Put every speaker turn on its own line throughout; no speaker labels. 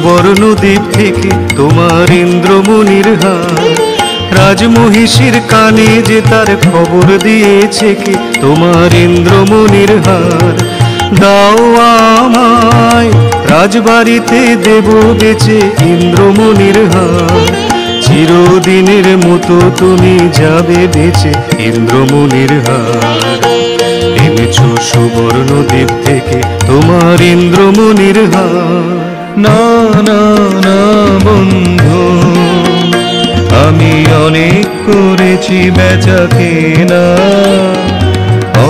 সুবর্ণ দ্বীপ থেকে তোমার ইন্দ্রমণির হার, রাজমহিষীর কানে যে তার খবর দিয়েছে কে, তোমার ইন্দ্রমণির হার। দাও আমায় রাজবাড়িতে দেব বেচে ইন্দ্রমণির হার, চিরদিনের মতো তুমি যাবে বেচে ইন্দ্রমণির হার। এনেছো সুবর্ণ দ্বীপ থেকে তোমার ইন্দ্রমণির হার।
না না না বন্ধু, আমি অনেক করেছি বেচা কেনা,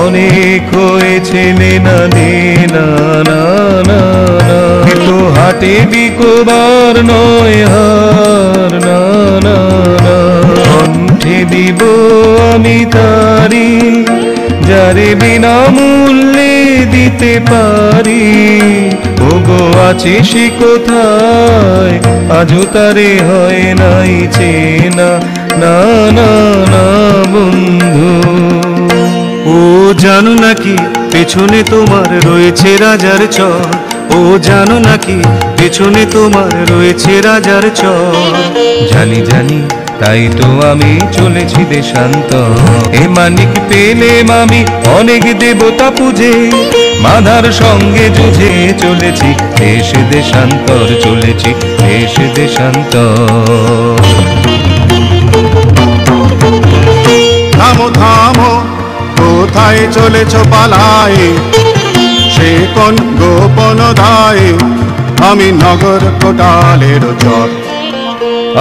অনেক হয়েছে লেনা দেনা। না না না, তো হাটে বিকোবার নয় হার। না না না, কণ্ঠে দিব আমি তারি, যারে বিনামূল্যে দিতে পারি। ওগো আছে সে কোথায়, আজও তারে হয় নাই চেনা। না না না বন্ধু।
ও জানো নাকি পেছনে তোমার রয়েছে রাজার চর, ও জানো নাকি পেছনে তোমার রয়েছে রাজার চর।
জানি জানি, তাই তো আমি চলেছি দেশান্তর। এ মানিক পেলেম আমি অনেক দেবতা পুজে, মাধার সঙ্গে যুঝে চলেছি দেশ দেশান্তর, চলেছি দেশ দেশান্তর।
থামো থামো, কোথায় চলেছ পালায়, সে কোন গোপন দায়ে, আমি নগর কোটালের চর।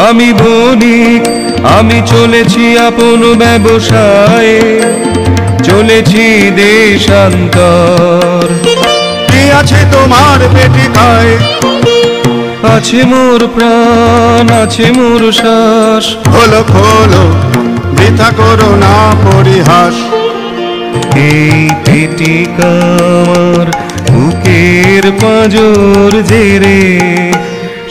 আমি বণিক, আমি চলেছি আপন ব্যবসায়ে, চলেছি দেশান্তর।
কি আছে তোমার পেটে খায়,
আছে মোর প্রাণ, আছে মোর শ্বাস।
খোলো খোলো, বৃথা করো না পরিহাস।
এই পেটি কামার বুকের পাঁজর জেরে,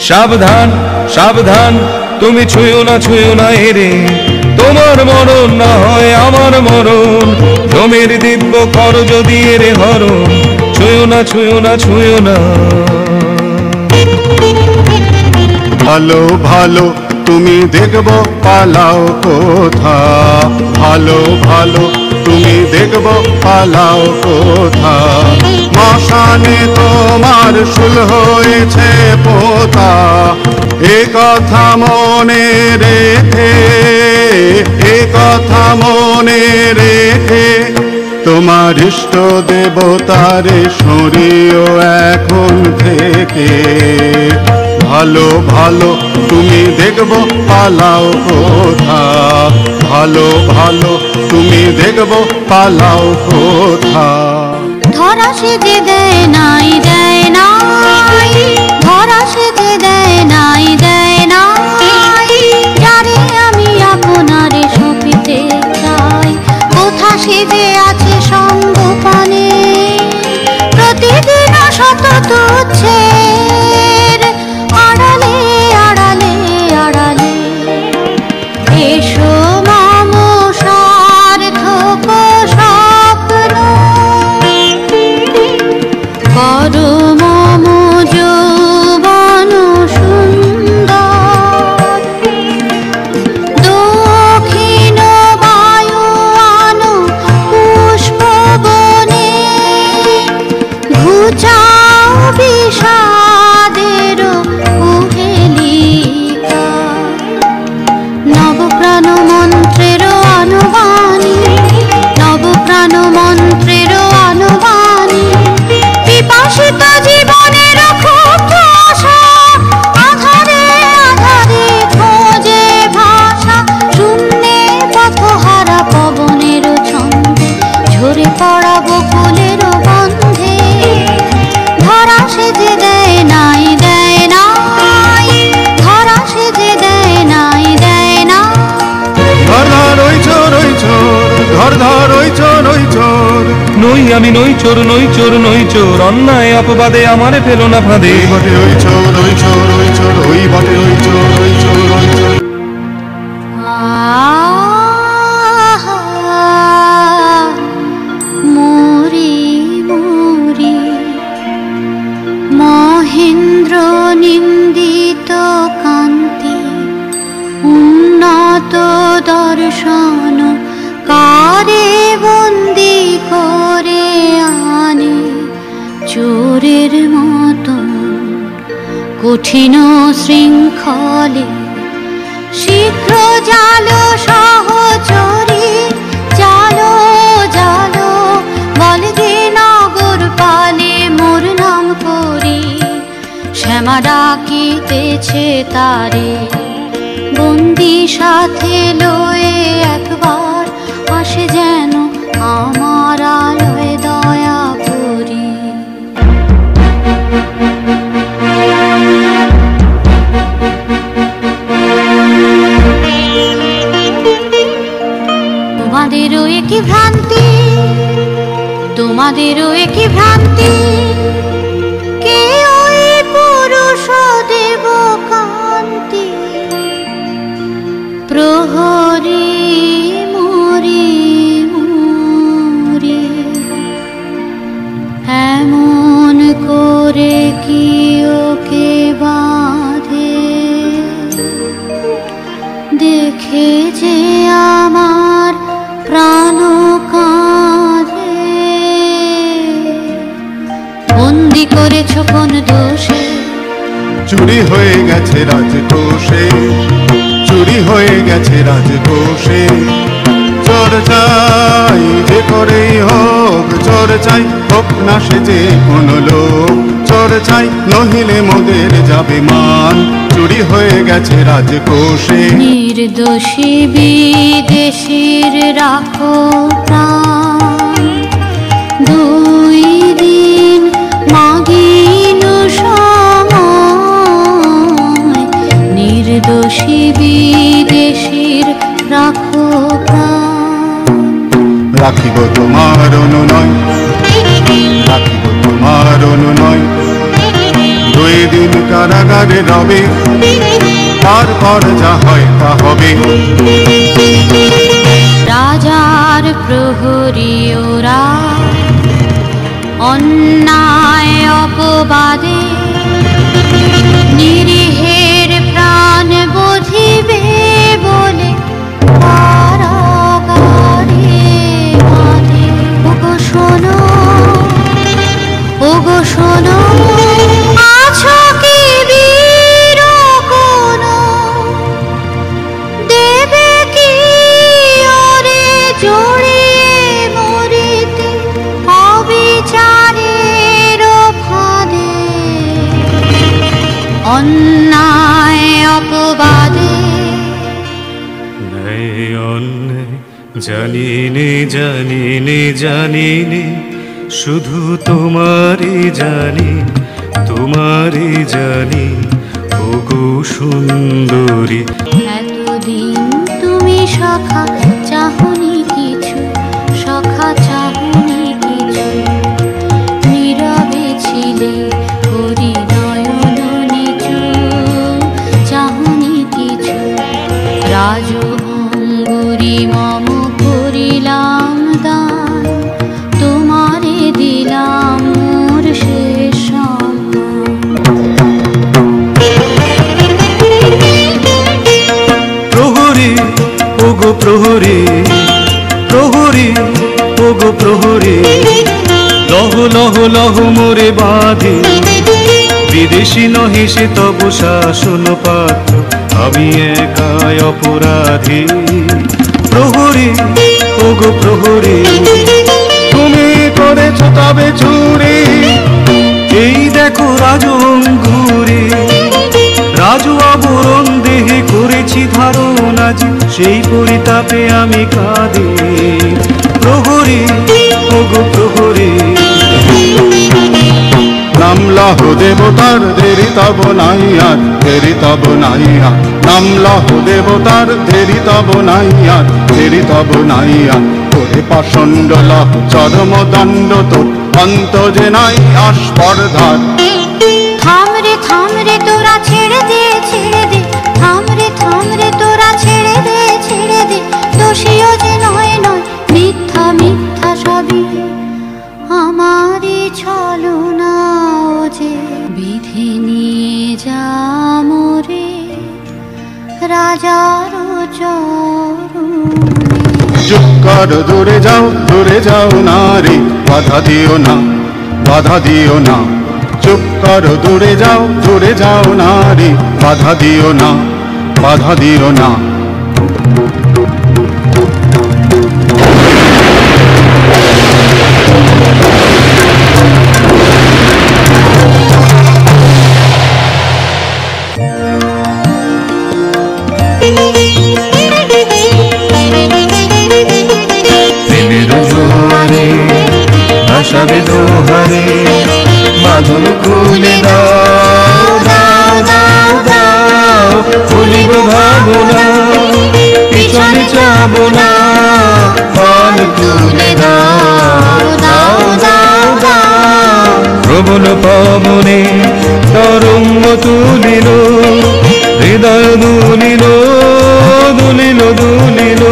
সাবধান সাবধান, তুমি ছুঁয়ো না এরে। তোমার মরণ না হয় আমার মরণ, জমের দিব্য কর যদি এরে হরণ। ছুঁয়ো না।
ভালো ভালো তুমি দেখব পালাও কোথা, ভালো ভালো তুমি দেখব পালাও কোথা। মশানে তোমার শুল হয়েছে পোতা, এ কথা মনে রেখে, এ কথা মনে রেখে। তোমার ইষ্ট দেবতারে সরিও এখন থেকে। ভালো ভালো তুমি দেখব পালাও কোথা, ভালো ভালো তুমি দেখব পালাও কোথা।
ধরা সেজে দেয় নাই দেয় নাই, ধরা সেজে দেয় নাই দেয় নাই, যারে আমি আপনারে সঁপিতে চাই। কোথা সেজে আছে সঙ্গপানে, প্রতিদিন শত তুচ্ছের আড়ালে আড়ালে আড়ালে। এসো মম সার্থক স্বপ্ন, করো মম যৌবন সুন্দর। দক্ষিণ বায়ু আনো পুষ্প বনে, ঘুচাও বিষাদের কুহেলিকা। নবপ্রাণ মন্ত্রের আনুবাণী, নবপ্রাণ মন্ত্রের আনুবাণী। বিপাশিত জীবনের ক্ষুব্ধ আশা, আধারে আধারে খোঁজে ভাষা। শূন্যে পথহারা পবনের ছন্দে, ঝরে পড়া বকুলের গন্ধে। ধরা সেজে দেয় নাই দেয় নাই, ধরা সেজে দেয় নাই দেয় না।
ধর ধর ওই চোর ওই চোর, ধর ধর ওই চোর ওই চোর।
নই আমি নই চোর নই চোর নই চোর, অন্যায় অপবাদে আমারে ফেলো না ফাঁদে।
ওই বটে ওই চোর ওই চোর ওই চোর, ওই বটে ওই চোর ওই চোর ওই চোর।
আহা, মরি মরি মহেন্দ্র নিন্দি ঘরে বন্দি করে আনে চোরের মতন কঠিন শৃঙ্খলে। শীঘ্র জালো সহচরী, জালো জালো বলগে নগর পালে মোর নাম করি। শ্যামা ডাকিতেছে তারে বন্দি সাথে লয়ে, একবার আসে যেন আমার আলোয় দয়া করি। তোমাদেরও একই ভ্রান্তি, তোমাদেরও একই ভ্রান্তি, কে ওই পুরুষ দেব কান্তি। প্রহরী মরি মরি এমন করে কি ওকে বাঁধে, দেখে যে আমার প্রাণ কাঁধে। বন্দি করেছ কোন দোষে,
চুরি হয়ে গেছে রাজকোষে, চুরি হয়ে গেছে রাজকোষে। চোর চাই যে করেই হোক, চোর চাই হোক না সে যে কোনো লোক। চোর চাই নহিলে মোদের যাবে মান, চুরি হয়ে গেছে রাজকোষে।
নির্দোষী বিদেশীর রাখো প্রাণ, 2 দিন মাগিন সময়। নির্দোষী বিদেশীর রাখো প্রাণ।
রাখিব তোমার অনুনয়, রাখিব তোমার অনুনয়। 2 দিন কারাগারে রবে, তারপর যা হয় তা হবে।
রাজার প্রহরী ওরা অন্যায় অপবাদে, নিরীহের প্রাণ বোধিবে বলে কারাগারে বাঁধে। ওগো শোনো, ওগো শোনো, আছো কি বীর কোনো, দেবে কি ওরে জড়িয়ে মরিতে অবিচারের ফাঁদে। অন্যায় অপবাদে
ন্যায় অন্যায় জানিনে জানিনে জানিনে, শুধু তোমারই জানি, তোমারই জানি ওগো সুন্দরী।
এতদিন তুমি সখা চাহনি কিছু, সখা চাহনি কিছু। নীরবে ছিলে করি নয়ন নিচু, চাহনি কিছু। রাজ অঙ্গুরি মম করিলাম দান, তোমারে দিলাম মোর শেষ
প্রহরী ওগো প্রহরী, প্রহরী ওগো প্রহরী, লহ লহ লহ মোরে বাঁধে। বিদেশি নহে সে তব শাসন পাত্র, আমি একাই অপরাধী। প্রহরী ওগো প্রহরী,
তুমি করেছ তবে চুরি,
এই দেখো রাজ অঙ্গুরি। রাজু আবরণ দেহে করেছি ধারণ আজ, সেই পরিতাপে আমি কাঁদি। প্রহরী ওগো প্রহরী,
নাম লহ দেবতার দেরি তব নাই আর, দেরি তব নাই আর। নাম লহ দেবতার দেরি তব নাই আর, দেরি তব নাই আর। ওরে পাষণ্ড লহ চরমদণ্ড তোর, অন্ত যে নাই আস্পর্ধার।
থামরে তোরা ছেড়ে দে, ছেড়ে দে। থামরে তোরা ছেড়ে দে, ছেড়ে দে। দোষীও যে নয় নয়, মিথ্যা মিথ্যা সবই আমারই ছলনা। ও যে বিধি নিয়ে যা মোরে রাজার চরণে।
চুপ করো, দূরে যাও না রে, বাধা দিও না, বাধা দিও না। চুপ করো, দূরে যাও না রে, বাধা দিও না, বাধা দিও না।
প্রেমের জোয়ারে ভাসাবে দোহারে, বাঁধন খুলে দাও দাও দাও দাও। ভুলিব ভাবনা, পিছনে যাব না, পাল তুলে দাও দাও দাও দাও। প্রবল পবনে তরঙ্গ তুলিল, হৃদয় দুলিল দুলিল দুলিল।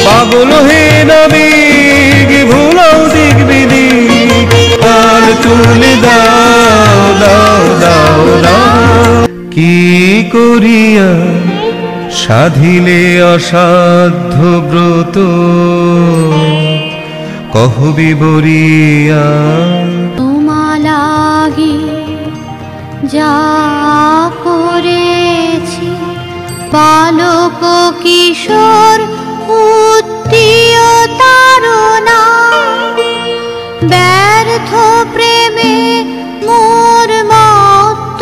পাগল হে নাবিক, ভুলাও দিক বিদিক, পাল তুলে দাও দাও দাও দাও। কি করিয়া সাধিলে অসাধ্য ব্রত, কহবি বরিয়া।
তোমালাগি যা করেছি, বালক কিশোর উত্তীয় তারণা, ব্যর্থ প্রেমে মোর মত্ত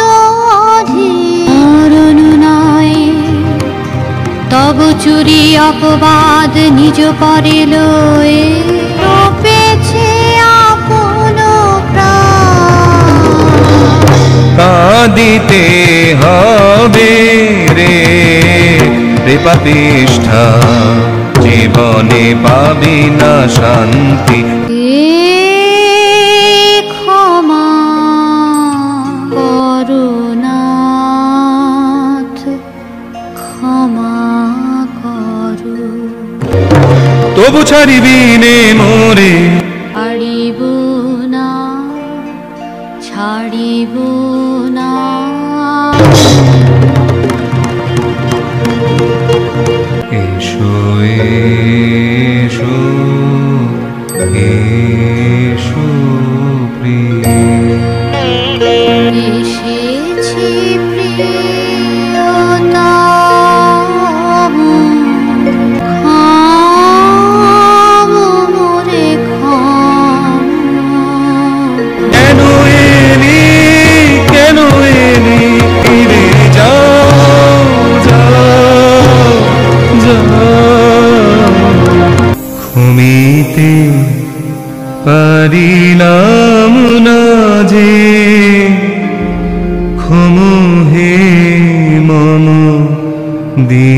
অধীন নয়। তব চুরি অপবাদ নিজ পরে লয়ে, রূপেছে আপন প্রাণ।
কাঁদিতে হবে রে রে পাপিষ্ঠা, জীবনে পাবি না শান্তি।
ক্ষমা করুনাথ, ক্ষমা করু।
তবু ছাড়িবি নে মোরে,
ছাড়িব না, ছাড়িব না।
এসো এসো এসো প্রিয়।
এসেছি প্রিয়তম, খাম মোরে খাম।
কেন এলি কেন এলি, ফিরে যাও যাও যাও। ঘুমিতে পারিলাম না যে, ঘুম হে মম দি